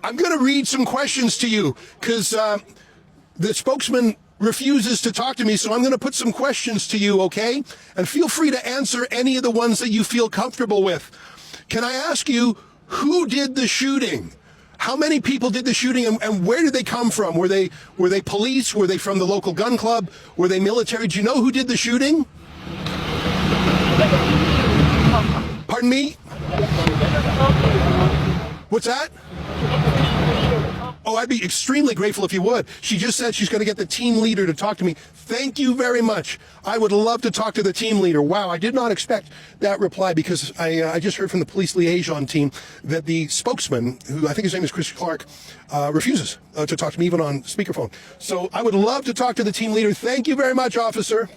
I'm going to read some questions to you because the spokesman refuses to talk to me, so I'm going to put some questions to you, okay? And feel free to answer any of the ones that you feel comfortable with. Can I ask you, who did the shooting? How many people did the shooting, and where did they come from? Were they police? Were they from the local gun club? Were they military? Do you know who did the shooting? Pardon me? What's that? Oh, I'd be extremely grateful if you would. She just said she's going to get the team leader to talk to me. Thank you very much. I would love to talk to the team leader. Wow, I did not expect that reply because I just heard from the police liaison team that the spokesman, who I think his name is Chris Clark, refuses to talk to me even on speakerphone. So I would love to talk to the team leader. Thank you very much, officer.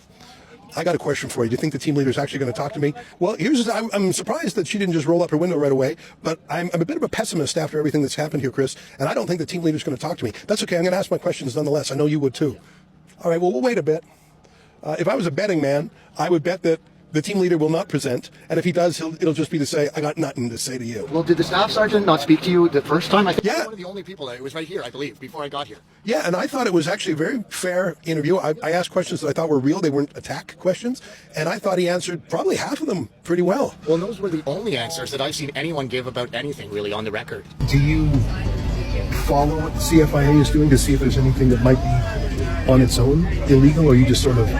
I got a question for you. Do you think the team leader is actually going to talk to me? Well, I'm surprised that she didn't just roll up her window right away, but I'm a bit of a pessimist after everything that's happened here, Chris, and I don't think the team leader is going to talk to me. That's okay. I'm going to ask my questions nonetheless. I know you would too. All right, well, we'll wait a bit. If I was a betting man, I would bet that the team leader will not present, and if he does, it'll just be to say, I got nothing to say to you. Well, did the staff sergeant not speak to you the first time? I think Yeah. one of the only people, it was right here, I believe, before I got here. Yeah, and I thought it was actually a very fair interview. I asked questions that I thought were real. They weren't attack questions, and I thought he answered probably half of them pretty well. Well, those were the only answers that I've seen anyone give about anything really on the record. Do you follow what the CFIA is doing to see if there's anything that might be on its own illegal, or you just sort of,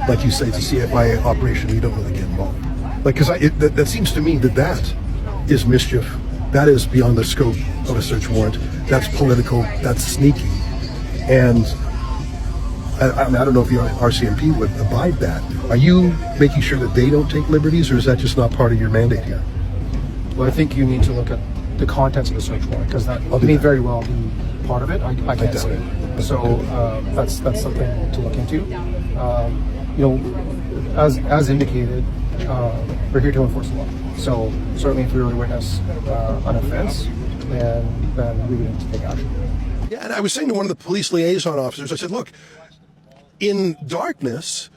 like you say, it's a CFIA operation, you don't really get involved? Like, because that seems to me that is mischief. That is beyond the scope of a search warrant. That's political. That's sneaky. And I don't know if the RCMP would abide that. Are you making sure that they don't take liberties, or is that just not part of your mandate here? Well, I think you need to look at the contents of the search warrant, because that may very well be part of it. I can't say. So that's something to look into. As indicated, we're here to enforce the law. So certainly, if we were to witness an offense, then we would need to take action. Yeah, and I was saying to one of the police liaison officers, I said, look, in darkness,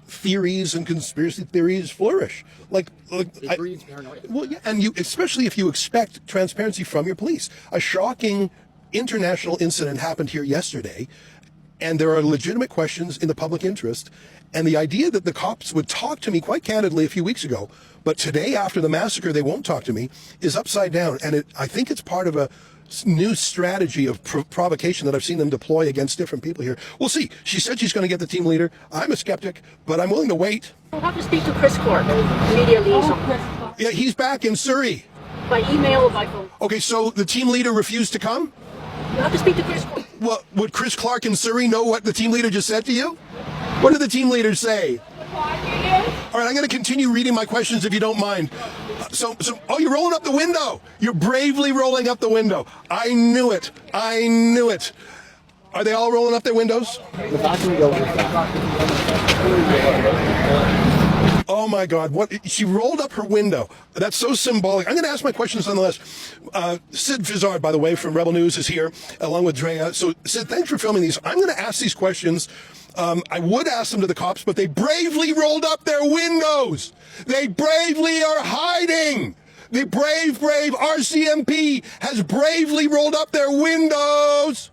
theories and conspiracy theories flourish. It breeds paranoia. Well, yeah, and especially if you expect transparency from your police. A shocking international incident happened here yesterday, and there are legitimate questions in the public interest. And the idea that the cops would talk to me quite candidly a few weeks ago, but today after the massacre they won't talk to me, is upside down. And I think it's part of a new strategy of provocation that I've seen them deploy against different people here. We'll see. She said she's going to get the team leader. I'm a skeptic, but I'm willing to wait. We'll have to speak to Chris Clark, media liaison. Yeah, he's back in Surrey. By email or by phone. Okay, so the team leader refused to come? You have to speak to Chris Clark. Well, would Chris Clark in Surrey know what the team leader just said to you? What did the team leader say? All right, I'm going to continue reading my questions if you don't mind. Oh, you're rolling up the window. You're bravely rolling up the window. I knew it. Are they all rolling up their windows? The vacuum goes with that. Oh my God, what? She rolled up her window. That's so symbolic. I'm going to ask my questions nonetheless. Sid Vizard, by the way, from Rebel News is here, along with Drea. So, Sid, thanks for filming these. I'm going to ask these questions. I would ask them to the cops, but they bravely rolled up their windows. They bravely are hiding. The brave RCMP has bravely rolled up their windows.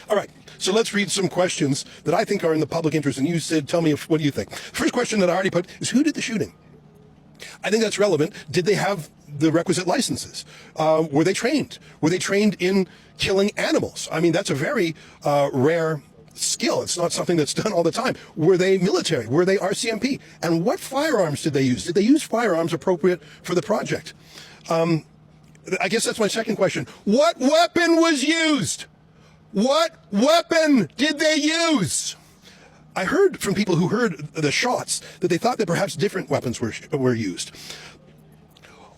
All right. So let's read some questions that I think are in the public interest. And you, Sid, tell me what do you think? First question that I already put is, who did the shooting? I think that's relevant. Did they have the requisite licenses? Were they trained? Were they trained in killing animals? I mean, that's a very rare skill. It's not something that's done all the time. Were they military? Were they RCMP? And what firearms did they use? Did they use firearms appropriate for the project? I guess that's my second question. What weapon was used? What weapon did they use? I heard from people who heard the shots that they thought that perhaps different weapons were used.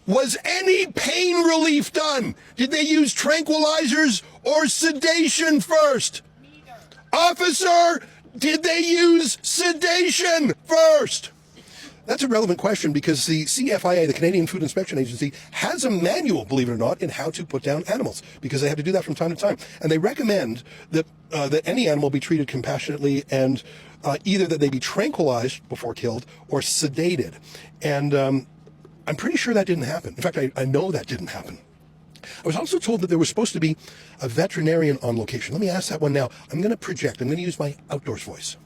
Was any pain relief done? Did they use tranquilizers or sedation first? Neither. Officer, did they use sedation first? That's a relevant question because the CFIA, the Canadian Food Inspection Agency, has a manual, believe it or not, in how to put down animals because they have to do that from time to time. And they recommend that any animal be treated compassionately and either that they be tranquilized before killed or sedated. And I'm pretty sure that didn't happen. In fact, I know that didn't happen. I was also told that there was supposed to be a veterinarian on location. Let me ask that one now. I'm going to project. I'm going to use my outdoors voice.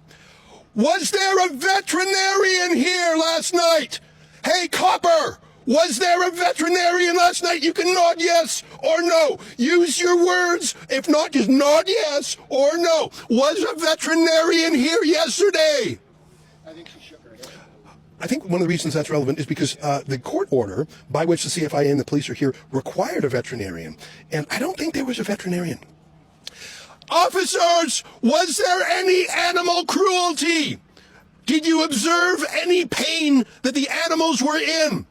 Was there a veterinarian here last night? Hey, Copper, was there a veterinarian last night? You can nod yes or no. Use your words. If not, just nod yes or no. Was a veterinarian here yesterday? I think one of the reasons that's relevant is because the court order by which the CFIA and the police are here required a veterinarian. And I don't think there was a veterinarian. Officers, was there any animal cruelty? Did you observe any pain that the animals were in?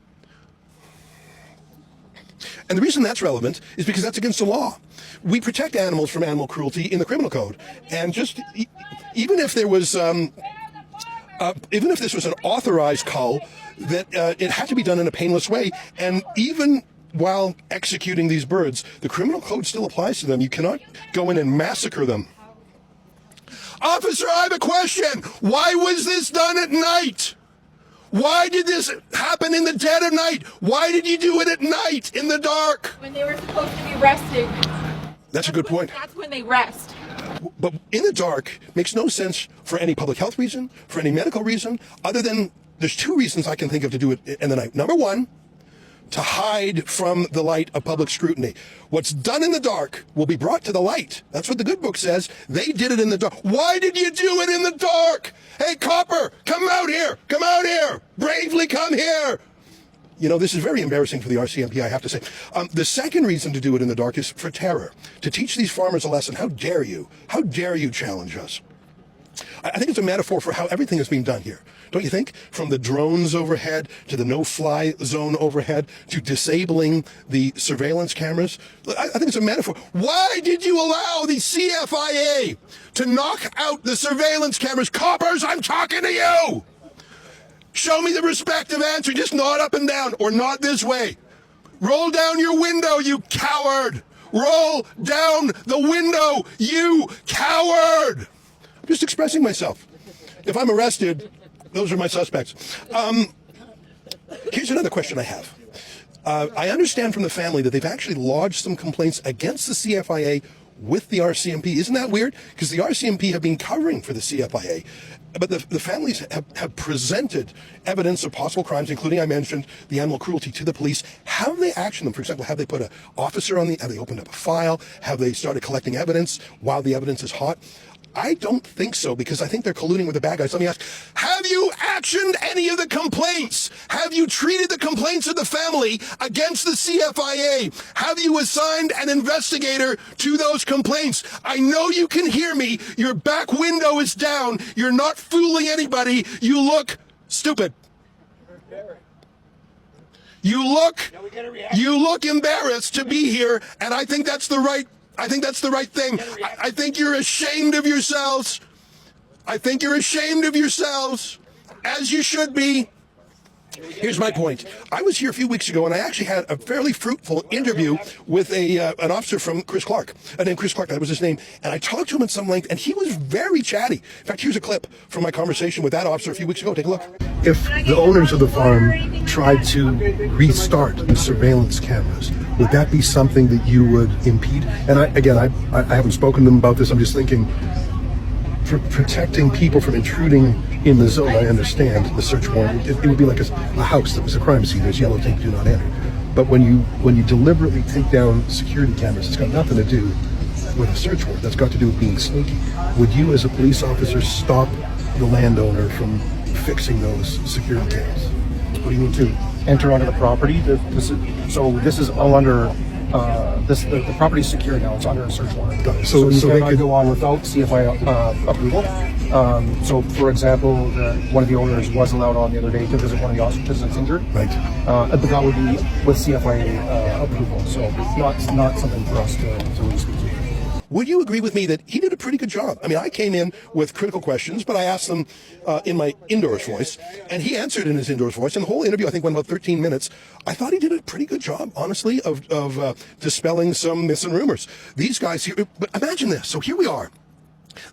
And the reason that's relevant is because that's against the law. We protect animals from animal cruelty in the criminal code. And just even if there was, even if this was an authorized cull, that it had to be done in a painless way. And even while executing these birds, the criminal code still applies to them. You cannot go in and massacre them. Officer, I have a question. Why was this done at night? Why did this happen in the dead of night? Why did you do it at night in the dark? When they were supposed to be resting. That's a good point. That's when they rest. But in the dark makes no sense for any public health reason, for any medical reason, other than there's two reasons I can think of to do it in the night. Number one, to hide from the light of public scrutiny. What's done in the dark will be brought to the light. That's what the good book says. They did it in the dark. Why did you do it in the dark? Hey, Copper, come out here. Come out here. Bravely come here. You know, this is very embarrassing for the RCMP, I have to say. The second reason to do it in the dark is for terror. To teach these farmers a lesson. How dare you? How dare you challenge us? I think it's a metaphor for how everything is being done here. Don't you think? From the drones overhead to the no-fly zone overhead to disabling the surveillance cameras. I think it's a metaphor. Why did you allow the CFIA to knock out the surveillance cameras? Coppers, I'm talking to you! Show me the respective answer. Just nod up and down or nod this way. Roll down your window, you coward! Roll down the window, you coward! I'm just expressing myself. If I'm arrested, those are my suspects. Here's another question I have. I understand from the family that they've actually lodged some complaints against the CFIA with the RCMP. Isn't that weird? Because the RCMP have been covering for the CFIA. But the families have presented evidence of possible crimes, including, I mentioned, the animal cruelty to the police. Have they actioned them? For example, have they put an officer on have they opened up a file? Have they started collecting evidence while the evidence is hot? I don't think so, because I think they're colluding with the bad guys. Let me ask, have you actioned any of the complaints? Have you treated the complaints of the family against the CFIA? Have you assigned an investigator to those complaints? I know you can hear me. Your back window is down. You're not fooling anybody. You look stupid. You look embarrassed to be here, and I think that's the right thing. I think you're ashamed of yourselves. I think you're ashamed of yourselves, as you should be. Here's my point. I was here a few weeks ago, and I actually had a fairly fruitful interview with an officer from Chris Clark. Named Chris Clark, that was his name. And I talked to him at some length, and he was very chatty. In fact, here's a clip from my conversation with that officer a few weeks ago. Take a look. If the owners of the farm tried to restart the surveillance cameras, would that be something that you would impede? And I haven't spoken to them about this. I'm just thinking, for protecting people from intruding in the zone, I understand the search warrant. It would be like a house that was a crime scene. There's yellow tape, do not enter. But when you deliberately take down security cameras, it's got nothing to do with a search warrant. That's got to do with being sneaky. Would you, as a police officer, stop the landowner from fixing those security cameras? What do you mean to Enter onto the property. This is all under the property is secure now. It's under a search warrant. So you cannot go on without CFI approval. So, for example, one of the owners was allowed on the other day to visit one of the ostriches that's injured. Right. But that would be with CFI approval. So it's not something for us to really speak to. Would you agree with me that he did a pretty good job? I mean, I came in with critical questions, but I asked them in my indoors voice, and he answered in his indoors voice. And the whole interview, I think, went about 13 minutes. I thought he did a pretty good job, honestly, of dispelling some myths and rumors. These guys here, but imagine this. So here we are.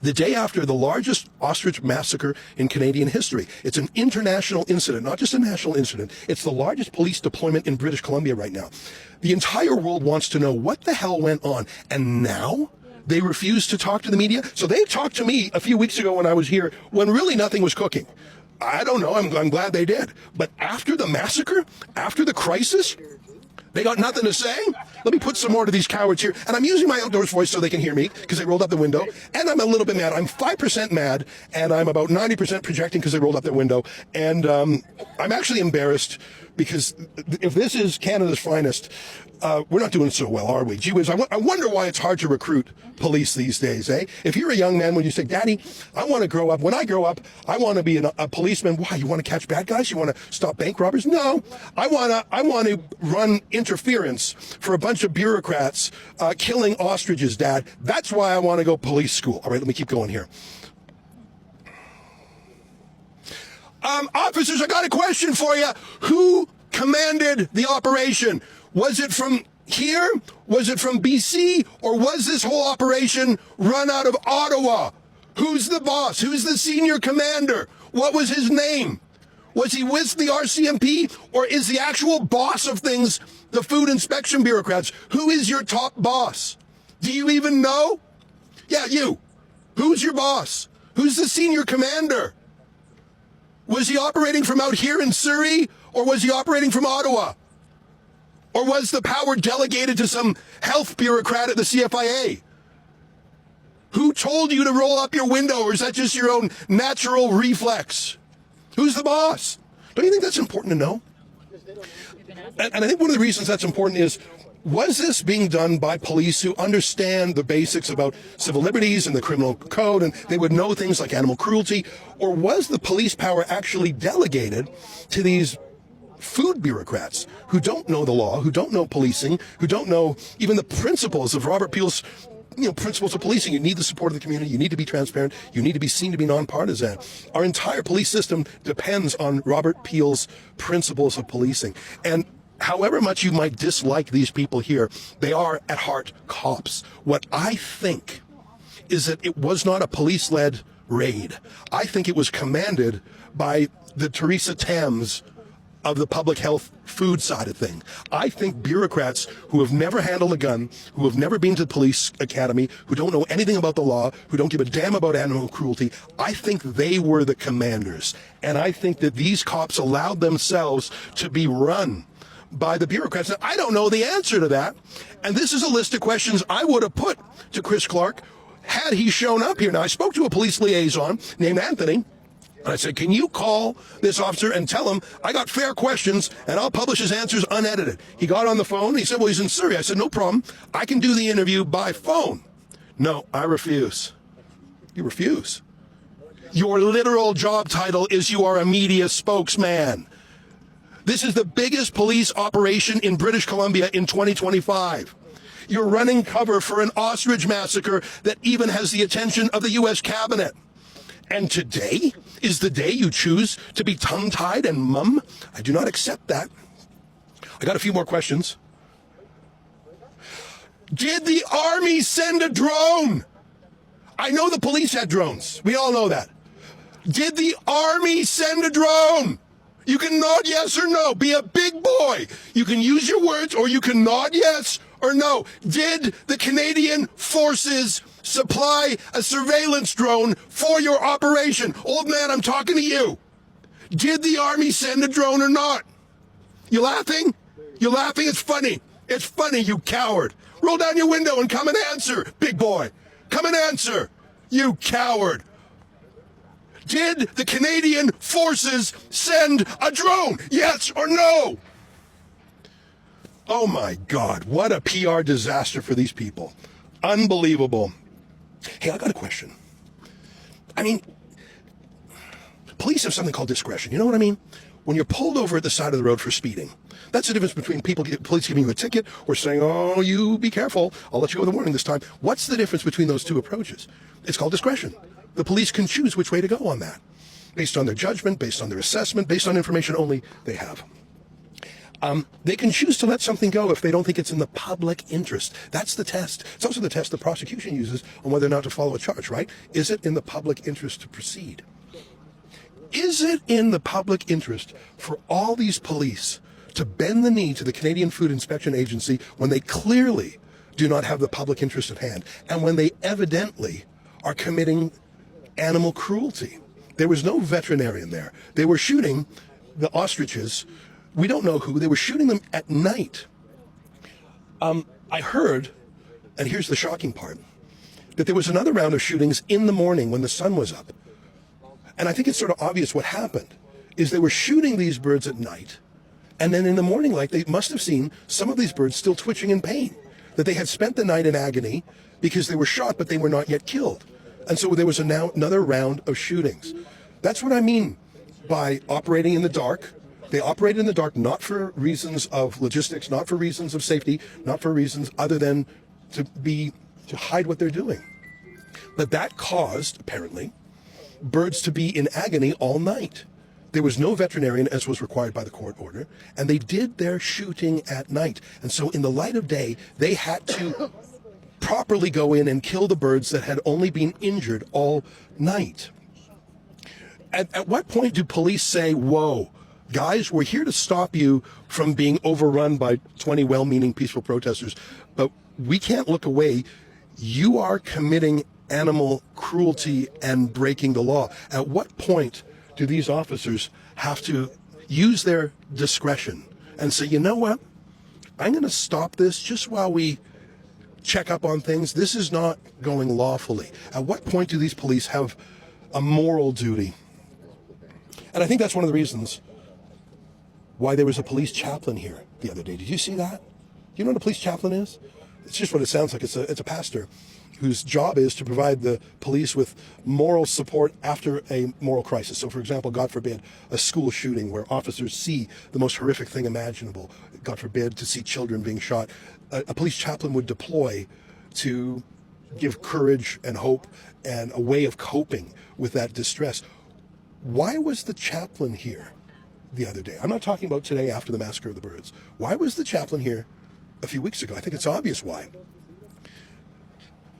the day after the largest ostrich massacre in Canadian history. It's an international incident, not just a national incident. It's the largest police deployment in British Columbia right now. The entire world wants to know what the hell went on. And now they refuse to talk to the media. So they talked to me a few weeks ago when I was here, when really nothing was cooking. I don't know. I'm glad they did. But after the massacre, after the crisis, they got nothing to say? Let me put some more to these cowards here. And I'm using my outdoors voice so they can hear me because they rolled up the window. And I'm a little bit mad. I'm 5% mad, and I'm about 90% projecting because they rolled up their window. And I'm actually embarrassed because if this is Canada's finest, we're not doing so well, are we? Gee whiz, I wonder why it's hard to recruit police these days, eh? If you're a young man, when you say, Daddy, I want to grow up. When I grow up, I want to be a policeman. Why? You want to catch bad guys? You want to stop bank robbers? No. I want to run interference for a bunch of bureaucrats killing ostriches, Dad. That's why I want to go police school. All right, let me keep going here. Officers, I got a question for you. Who commanded the operation? Was it from here? Was it from BC? Or was this whole operation run out of Ottawa? Who's the boss? Who's the senior commander? What was his name? Was he with the RCMP? Or is the actual boss of things the food inspection bureaucrats? Who is your top boss? Do you even know? Yeah, you. Who's your boss? Who's the senior commander? Was he operating from out here in Surrey? Or was he operating from Ottawa? Or was the power delegated to some health bureaucrat at the CFIA? Who told you to roll up your window, or is that just your own natural reflex? Who's the boss? Don't you think that's important to know? And I think one of the reasons that's important is, was this being done by police who understand the basics about civil liberties and the criminal code, and they would know things like animal cruelty? Or was the police power actually delegated to these food bureaucrats who don't know the law, who don't know policing, who don't know even the principles of Robert Peel's principles of policing? You need the support of the community. You need to be transparent. You need to be seen to be nonpartisan. Our entire police system depends on Robert Peel's principles of policing. And however much you might dislike these people here, they are at heart cops. What I think is that it was not a police-led raid. I think it was commanded by the Theresa Tams of the public health food side of thing. I think bureaucrats who have never handled a gun, who have never been to the police academy, who don't know anything about the law, who don't give a damn about animal cruelty, I think they were the commanders. And I think that these cops allowed themselves to be run by the bureaucrats. Now, I don't know the answer to that. And this is a list of questions I would have put to Chris Clark had he shown up here. Now, I spoke to a police liaison named Anthony, and I said, can you call this officer and tell him I got fair questions and I'll publish his answers unedited? He got on the phone. He said, well, he's in Surrey. I said, no problem. I can do the interview by phone. No, I refuse. You refuse. Your literal job title is you are a media spokesman. This is the biggest police operation in British Columbia in 2025. You're running cover for an ostrich massacre that even has the attention of the U.S. cabinet. And today is the day you choose to be tongue-tied and mum? I do not accept that. I got a few more questions. Did the army send a drone? I know the police had drones. We all know that. Did the army send a drone? You can nod yes or no. Be a big boy. You can use your words, or you can nod yes or no. Did the Canadian Forces supply a surveillance drone for your operation? Old man, I'm talking to you. Did the army send a drone or not? You laughing? You laughing? It's funny. It's funny, you coward. Roll down your window and come and answer, big boy. Come and answer, you coward. Did the Canadian Forces send a drone? Yes or no? Oh my God, what a PR disaster for these people. Unbelievable. Hey, I got a question. I mean, police have something called discretion. You know what I mean? When you're pulled over at the side of the road for speeding, that's the difference between police giving you a ticket or saying, oh, you be careful, I'll let you go with a warning this time. What's the difference between those two approaches? It's called discretion. The police can choose which way to go on that, based on their judgment, based on their assessment, based on information only they have. They can choose to let something go if they don't think it's in the public interest. That's the test. It's also the test the prosecution uses on whether or not to follow a charge, right? Is it in the public interest to proceed? Is it in the public interest for all these police to bend the knee to the Canadian Food Inspection Agency when they clearly do not have the public interest at hand and when they evidently are committing animal cruelty? There was no veterinarian there. They were shooting the ostriches. We don't know who. They were shooting them at night. I heard, and here's the shocking part, that there was another round of shootings in the morning when the sun was up. And I think it's sort of obvious what happened is they were shooting these birds at night. And then in the morning light, they must have seen some of these birds still twitching in pain, that they had spent the night in agony because they were shot, but they were not yet killed. And so there was another round of shootings. That's what I mean by operating in the dark. They operate in the dark not for reasons of logistics, not for reasons of safety, not for reasons other than to hide what they're doing. But that caused, apparently, birds to be in agony all night. There was no veterinarian, as was required by the court order, and they did their shooting at night. And so in the light of day, they had to properly go in and kill the birds that had only been injured all night. At what point do police say, whoa, guys, we're here to stop you from being overrun by 20 well-meaning peaceful protesters, but we can't look away. You are committing animal cruelty and breaking the law. At what point do these officers have to use their discretion and say, you know what, I'm going to stop this just while we check up on things. This is not going lawfully. At what point do these police have a moral duty? And I think that's one of the reasons why there was a police chaplain here the other day. Did you see that? Do you know what a police chaplain is? It's just what it sounds like. It's a pastor whose job is to provide the police with moral support after a moral crisis. So, for example, God forbid, a school shooting where officers see the most horrific thing imaginable. God forbid, to see children being shot. A police chaplain would deploy to give courage and hope and a way of coping with that distress. Why was the chaplain here the other day? I'm not talking about today after the massacre of the birds. Why was the chaplain here a few weeks ago? I think it's obvious why.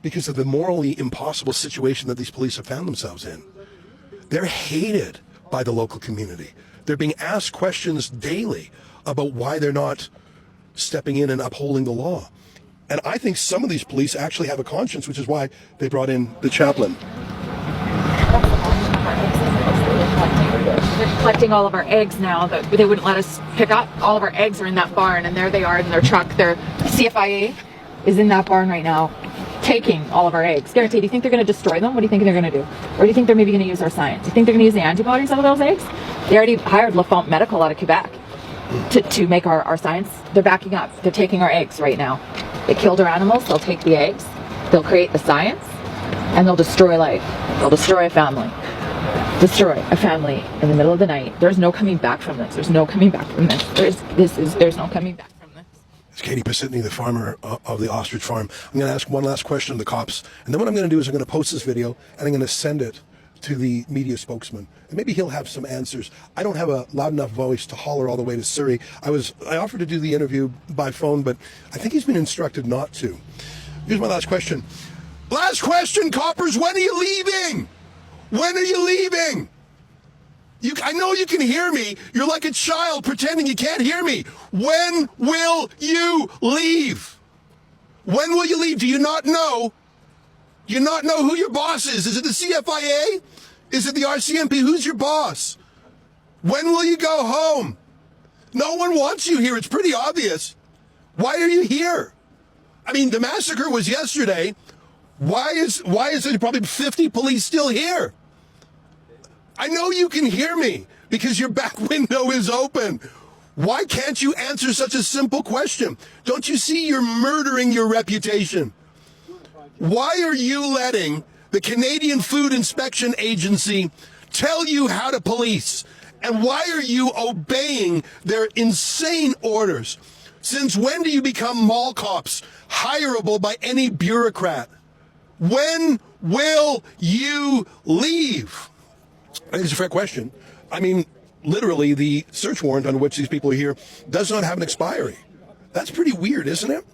Because of the morally impossible situation that these police have found themselves in. They're hated by the local community. They're being asked questions daily about why they're not stepping in and upholding the law. And I think some of these police actually have a conscience, which is why they brought in the chaplain. They're collecting all of our eggs now. They wouldn't let us pick up. All of our eggs are in that barn, and there they are in their truck. Their CFIA is in that barn right now, taking all of our eggs. Guaranteed. Do you think they're going to destroy them? What do you think they're going to do? Or do you think they're maybe going to use our science? Do you think they're going to use the antibodies out of those eggs? They already hired Lafont Medical out of Quebec to make our science. They're backing up. They're taking our eggs right now. They killed our animals. They'll take the eggs. They'll create the science, and they'll destroy life. They'll destroy a family. Destroy a family in the middle of the night. There's no coming back from this. There's no coming back from this. There's no coming back from this. It's Katie Pasitny, the farmer of the ostrich farm. I'm going to ask one last question of the cops, and then what I'm going to do is I'm going to post this video and I'm going to send it to the media spokesman, and maybe he'll have some answers. I don't have a loud enough voice to holler all the way to Surrey. I offered to do the interview by phone, but I think he's been instructed not to. Here's my last question. Last question, coppers. When are you leaving? When are you leaving? I know you can hear me. You're like a child pretending you can't hear me. When will you leave? When will you leave? Do you not know? Do you not know who your boss is? Is it the CFIA? Is it the RCMP? Who's your boss? When will you go home? No one wants you here. It's pretty obvious. Why are you here? I mean, the massacre was yesterday. Why is there probably 50 police still here? I know you can hear me because your back window is open. Why can't you answer such a simple question? Don't you see you're murdering your reputation? Why are you letting the Canadian Food Inspection Agency tell you how to police? And why are you obeying their insane orders? Since when do you become mall cops, hireable by any bureaucrat? When will you leave? I think it's a fair question. I mean, literally the search warrant on which these people are here does not have an expiry. That's pretty weird, isn't it?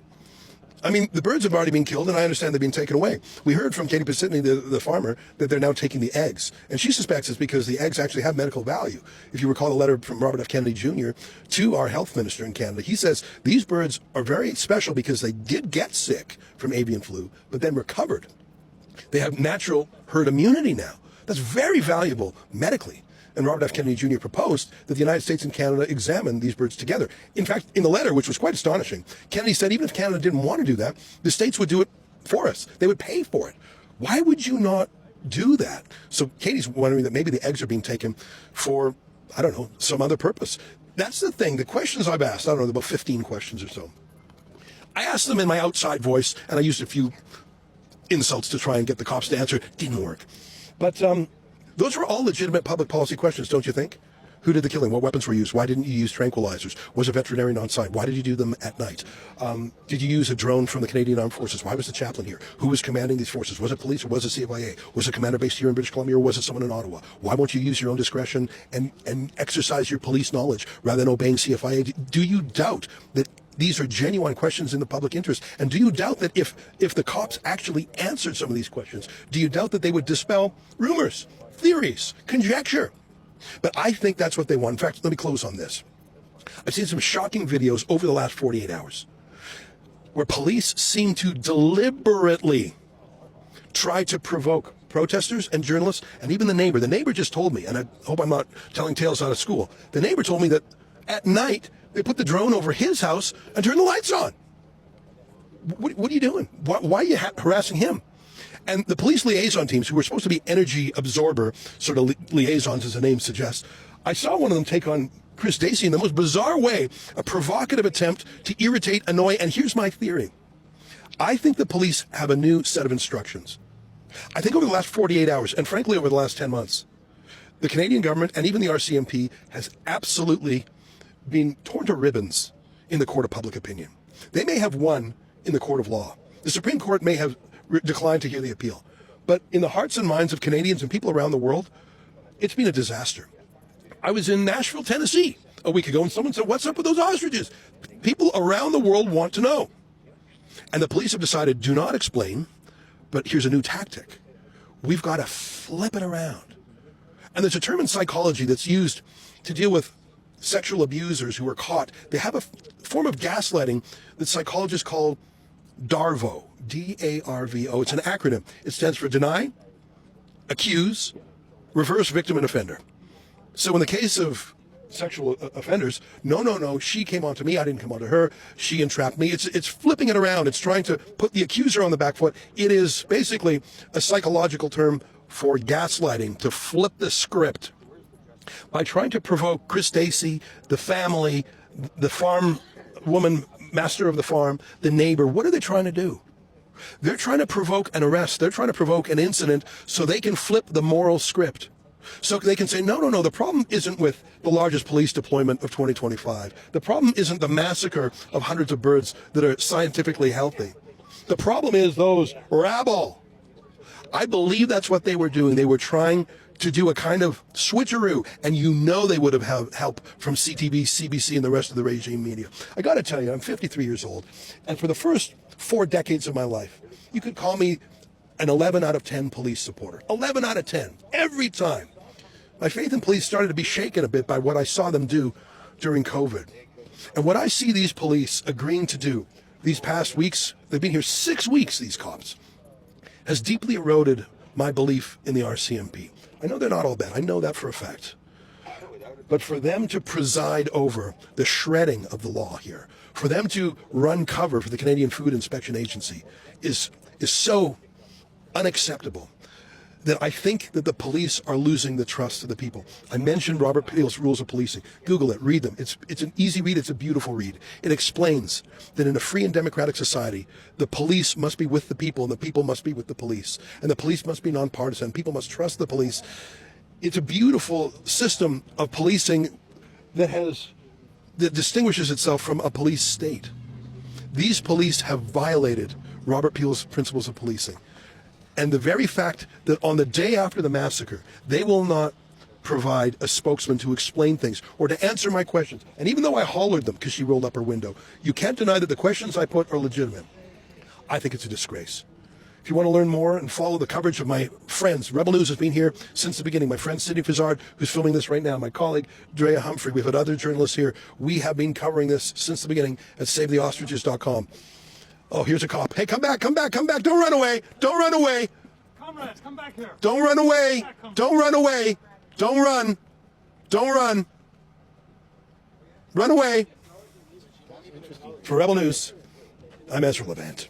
I mean, the birds have already been killed, and I understand they've been taken away. We heard from Katie Pisitny, the farmer, that they're now taking the eggs. And she suspects it's because the eggs actually have medical value. If you recall the letter from Robert F. Kennedy Jr. to our health minister in Canada, he says these birds are very special because they did get sick from avian flu, but then recovered. They have natural herd immunity now. That's very valuable medically. And Robert F. Kennedy Jr. proposed that the United States and Canada examine these birds together. In fact, in the letter, which was quite astonishing, Kennedy said even if Canada didn't want to do that, the states would do it for us. They would pay for it. Why would you not do that? So Katie's wondering that maybe the eggs are being taken for, I don't know, some other purpose. That's the thing. The questions I've asked, I don't know, about 15 questions or so. I asked them in my outside voice, and I used a few insults to try and get the cops to answer. Didn't work. But those were all legitimate public policy questions, don't you think? Who did the killing? What weapons were used? Why didn't you use tranquilizers? Was a veterinarian on site? Why did you do them at night? Did you use a drone from the Canadian Armed Forces? Why was the chaplain here? Who was commanding these forces? Was it police or was it CFIA? Was it commander based here in British Columbia or was it someone in Ottawa? Why won't you use your own discretion and exercise your police knowledge rather than obeying CFIA? Do you doubt that these are genuine questions in the public interest? And do you doubt that if the cops actually answered some of these questions, do you doubt that they would dispel rumors, theories, conjecture? But I think that's what they want. In fact, let me close on this. I've seen some shocking videos over the last 48 hours where police seem to deliberately try to provoke protesters and journalists and even the neighbor. The neighbor just told me, and I hope I'm not telling tales out of school, the neighbor told me that at night they put the drone over his house and turned the lights on. What are you doing? Why are you harassing him? And the police liaison teams, who were supposed to be energy absorber sort of liaisons, as the name suggests, I saw one of them take on Chris Dacey in the most bizarre way, a provocative attempt to irritate, annoy. And here's my theory. I think the police have a new set of instructions. I think over the last 48 hours, and frankly over the last 10 months, the Canadian government and even the RCMP has absolutely been torn to ribbons in the court of public opinion. They may have won in the court of law. The Supreme Court may have declined to hear the appeal. But in the hearts and minds of Canadians and people around the world, it's been a disaster. I was in Nashville, Tennessee a week ago, and someone said, "What's up with those ostriches?" People around the world want to know. And the police have decided, do not explain, but here's a new tactic. We've got to flip it around. And there's a term in psychology that's used to deal with sexual abusers who are caught. They have a form of gaslighting that psychologists call DARVO, D-A-R-V-O. It's an acronym. It stands for deny, accuse, reverse victim and offender. So in the case of sexual offenders, no, she came onto me, I didn't come onto her, she entrapped me. It's flipping it around. It's trying to put the accuser on the back foot. It is basically a psychological term for gaslighting, to flip the script by trying to provoke Chris Dacey, the family, the farm woman, master of the farm, the neighbor. What are they trying to do? They're trying to provoke an arrest. They're trying to provoke an incident so they can flip the moral script. So they can say, no, the problem isn't with the largest police deployment of 2025. The problem isn't the massacre of hundreds of birds that are scientifically healthy. The problem is those rabble. I believe that's what they were doing. They were trying to do a kind of switcheroo, and they would have had help from CTV, CBC, and the rest of the regime media. I got to tell you, I'm 53 years old, and for the first 4 decades of my life, you could call me an 11 out of 10 police supporter. 11 out of 10, every time. My faith in police started to be shaken a bit by what I saw them do during COVID. And what I see these police agreeing to do these past weeks, they've been here 6 weeks, these cops, has deeply eroded my belief in the RCMP. I know they're not all bad. I know that for a fact. But for them to preside over the shredding of the law here, for them to run cover for the Canadian Food Inspection Agency is so unacceptable that I think that the police are losing the trust of the people. I mentioned Robert Peel's Rules of Policing. Google it, read them. It's an easy read, it's a beautiful read. It explains that in a free and democratic society, the police must be with the people and the people must be with the police. And the police must be nonpartisan. People must trust the police. It's a beautiful system of policing that distinguishes itself from a police state. These police have violated Robert Peel's principles of policing. And the very fact that on the day after the massacre, they will not provide a spokesman to explain things or to answer my questions. And even though I hollered them because she rolled up her window, you can't deny that the questions I put are legitimate. I think it's a disgrace. If you want to learn more and follow the coverage of my friends, Rebel News has been here since the beginning. My friend Sidney Fizard, who's filming this right now, my colleague Drea Humphrey, we've had other journalists here. We have been covering this since the beginning at SaveTheOstriches.com. Oh, here's a cop. Hey, come back, come back, come back. Don't run away. Don't run away. Comrades, come back here. Don't run away. Don't run away. Don't run. Don't run. Run away. For Rebel News, I'm Ezra Levant.